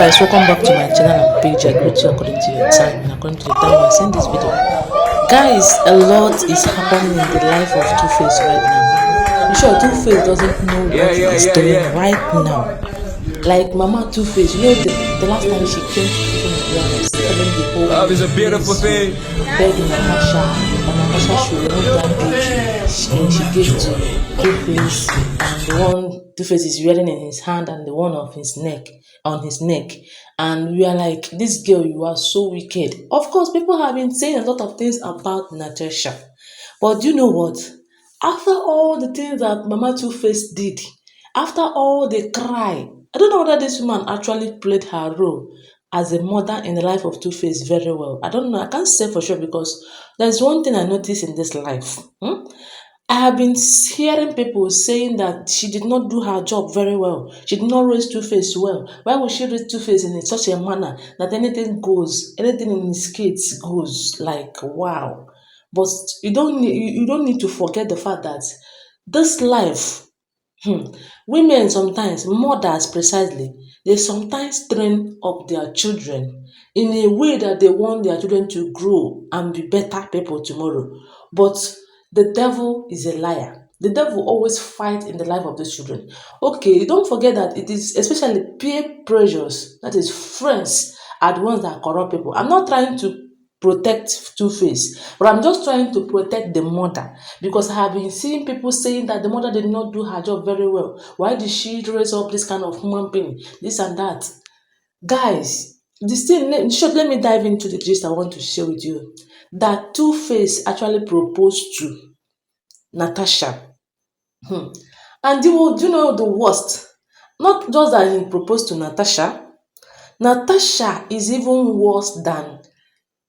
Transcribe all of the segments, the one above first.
guys, welcome back to my channel and page. I greet you according to your time and according to the time I send this video. Guys, a lot is happening in the life of Two-Face right now. I'm sure Two-Face doesn't know what he's doing right now. Like Mama Two-Face, the last time she came to social media was telling the whole love is a beautiful thing. Begging Natasha, and Natasha should remove that bead she gave to Two-Face, and the one Two-Face is wearing in his hand and the one of his neck on his neck. And we are like, this girl, you are so wicked. Of course, people have been saying a lot of things about Natasha. But you know what? After all the things that Mama Two-Face did, after all the cry, I don't know whether this woman actually played her role as a mother in the life of Two-Face very well. I don't know. I can't say for sure because there's one thing I noticed in this life. I have been hearing people saying that she did not do her job very well. She did not raise Two-Face well. Why would she raise Two-Face in such a manner that anything goes, anything in his kids goes? Like, wow. But you don't need to forget the fact that this life, women sometimes, mothers precisely, they sometimes train up their children in a way that they want their children to grow and be better people tomorrow. But the devil is a liar. The devil always fights in the life of these children. Okay, don't forget that it is especially peer pressures, that is friends, are the ones that corrupt people. I'm not trying to protect Two-Face, but I'm just trying to protect the mother because I have been seeing people saying that the mother did not do her job very well. Why did she raise up this kind of human being? This and that. Guys, this thing, let me dive into the gist I want to share with you. That Two-Face actually proposed to Natasha. And do you know the worst? Not just that he proposed to Natasha, Natasha is even worse than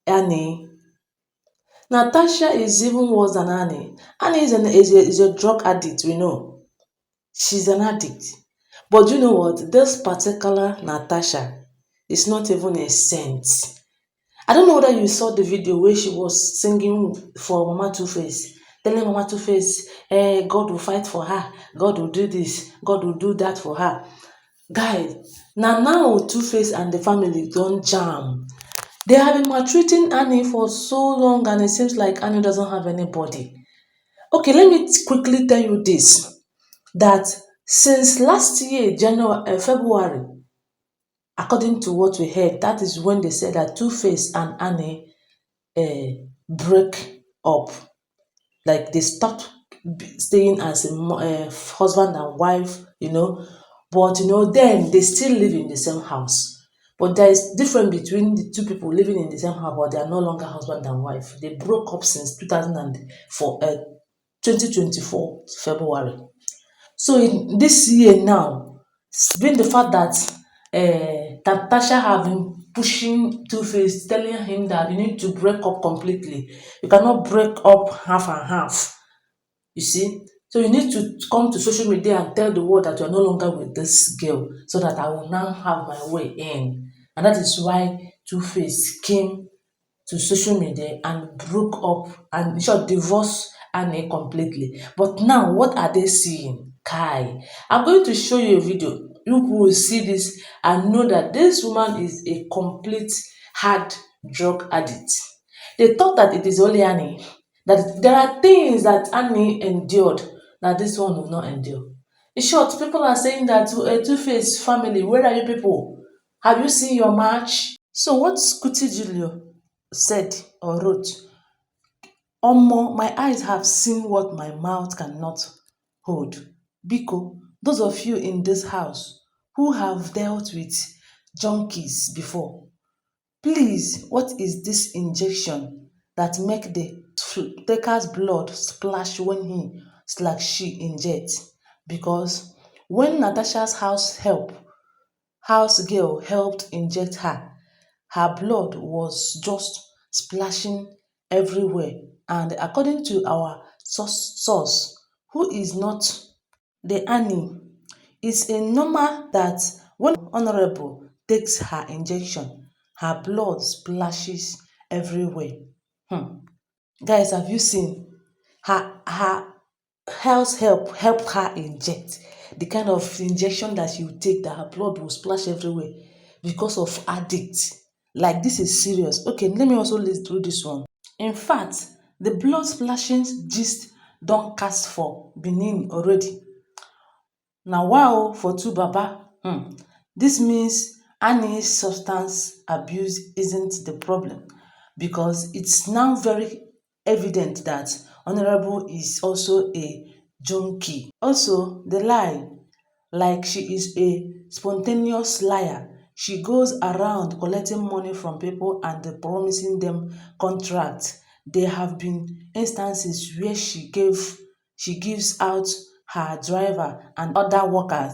Annie. Natasha is even worse than Annie. Annie is a drug addict, we know. She's an addict. But you know what? This particular Natasha is not even a saint. I don't know whether you saw the video where she was singing for Mama Two-Face, telling Mama Two-Face, God will fight for her, God will do this, God will do that for her. Guys, now Two-Face and the family don't jam. They have been maltreating Annie for so long and it seems like Annie doesn't have anybody. Okay, let me quickly tell you this, that since last year, February, according to what we heard, that is when they said that Two-Face and Annie break up. Like they stopped staying as a husband and wife. But then they still live in the same house. But there is difference between the two people living in the same house, but they are no longer husband and wife. They broke up since 2024 February. So in this year now, being the fact that Natasha have been pushing Two-Face, telling him that you need to break up completely. You cannot break up half and half. You see? So you need to come to social media and tell the world that you are no longer with this girl so that I will now have my way in. And that is why Two-Face came to social media and broke up and in short divorced Annie completely. But now what are they seeing? Kai. I'm going to show you a video. You will see this and know that this woman is a complete hard drug addict. They thought that it is only Annie, that there are things that Annie endured that this one will not endure. In short, people are saying that Two-Face family, where are you people? Have you seen your match? So what Kuti Julio said or wrote, Omo, my eyes have seen what my mouth cannot hold. Biko, those of you in this house who have dealt with junkies before, please, what is this injection that make the taker's blood splash when he/she injects? Because when Natasha's house girl helped inject her, her blood was just splashing everywhere. And according to our source, who is not the Annie, it's a normal that when Honorable takes her injection, her blood splashes everywhere. Guys, have you seen her health help her inject the kind of injection that she will take that her blood will splash everywhere? because of addict. Like this is serious. Okay, let me also read through this one. In fact, the blood splashing gist don cast for Benin already. Na wow for two baba. This means Annie's substance abuse isn't the problem because it's now very evident that Honorable is also a junkie. Also, the lie, like she is a spontaneous liar. She goes around collecting money from people and promising them contracts. There have been instances where she gives out her driver and other workers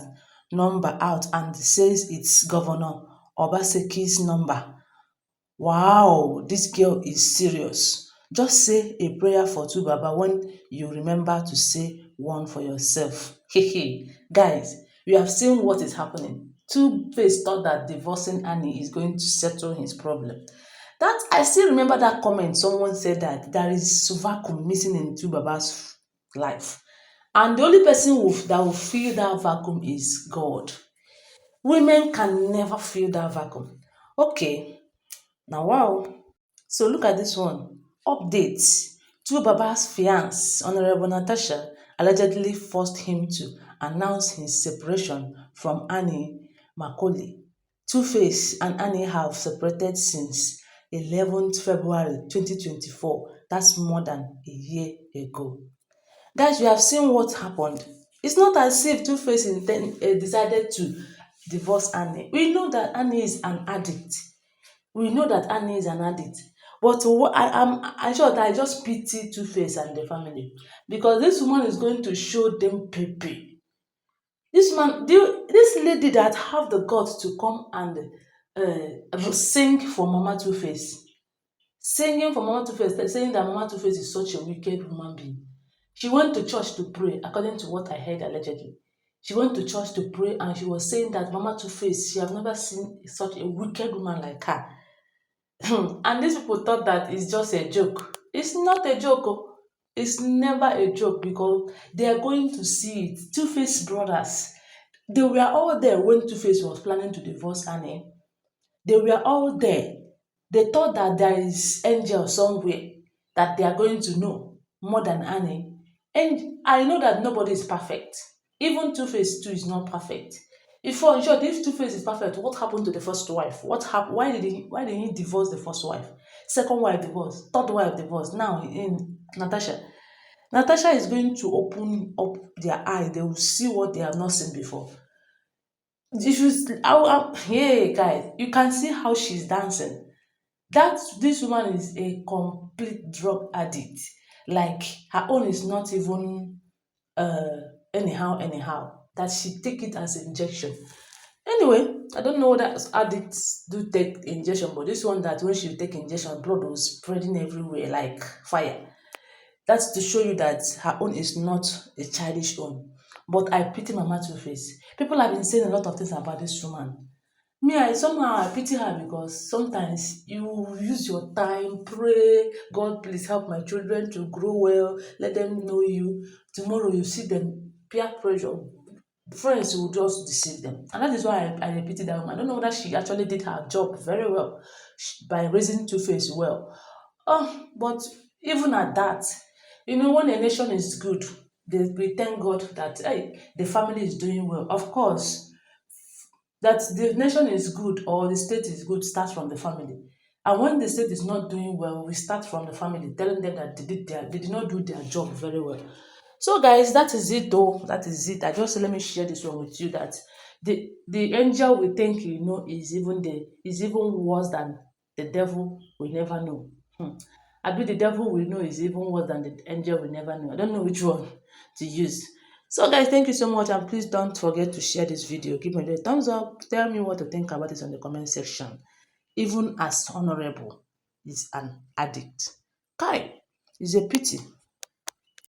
number out and says it's Governor Obaseki's number. Wow, this girl is serious. Just say a prayer for two baba when you remember to say one for yourself. Hehe. Guys, we have seen what is happening. Two-Face thought that divorcing Annie is going to settle his problem. That I still remember that comment. Someone said that there is vacuum missing in Two Baba's life. And the only person that will fill that vacuum is God. Women can never fill that vacuum. Okay, now wow. So look at this one. Updates. Two Baba's fiance, Honorable Natasha, allegedly forced him to announce his separation from Annie Macaulay. Two-Face and Annie have separated since 11th February 2024. That's more than a year ago. Guys, we have seen what happened. It's not as if Two-Face decided to divorce Annie. We know that Annie is an addict. We know that Annie is an addict. But I'm sure that I just pity Two-Face and the family because this woman is going to show them pepe. This lady that have the guts to come and sing for Mama Two-Face, singing for Mama Two-Face, saying that Mama Two-Face is such a wicked human being. She went to church to pray, according to what I heard allegedly. She went to church to pray and she was saying that Mama Two-Face, she have never seen such a wicked woman like her. And these people thought that it's just a joke. It's not a joke. Oh. It's never a joke because they are going to see it. Two-Face brothers, they were all there when Two-Face was planning to divorce Annie. They were all there. They thought that there is angel somewhere that they are going to know more than Annie. And I know that nobody is perfect. Even Two-Face too is not perfect. If in short, if Two-Face is perfect, what happened to the first wife? What happened? Why did he divorce the first wife? Second wife divorced, third wife divorced. Now in Natasha. Natasha is going to open up their eye. They will see what they have not seen before. If you, hey guys, you can see how she's dancing. This woman is a complete drug addict. Like her own is not even uh anyhow. That she take it as injection. Anyway, I don't know that addicts do take injection, but this one that when she take injection, blood was spreading everywhere like fire. That's to show you that her own is not a childish own. But I pity Mama Two-Face. People have been saying a lot of things about this woman. Me, I somehow I pity her because sometimes you use your time, pray, God please help my children to grow well, let them know you. Tomorrow you see them peer pressure, friends will just deceive them. And that is why I pity that woman. I don't know whether she actually did her job very well by raising Two-Face well. But even at that, when a nation is good, we thank God that hey, the family is doing well. Of course, that the nation is good or the state is good starts from the family. And when the state is not doing well, we start from the family, telling them that they did not do their job very well. So guys, that is it though. That is it. I just let me share this one with you that the angel we think is even worse than the devil we never know. I bet the devil we know is even worse than the angel we never know. I don't know which one to use. So guys, thank you so much and please don't forget to share this video. Give me a thumbs up. Tell me what to think about this in the comment section. Even as honorable is an addict. Kai, it's a pity.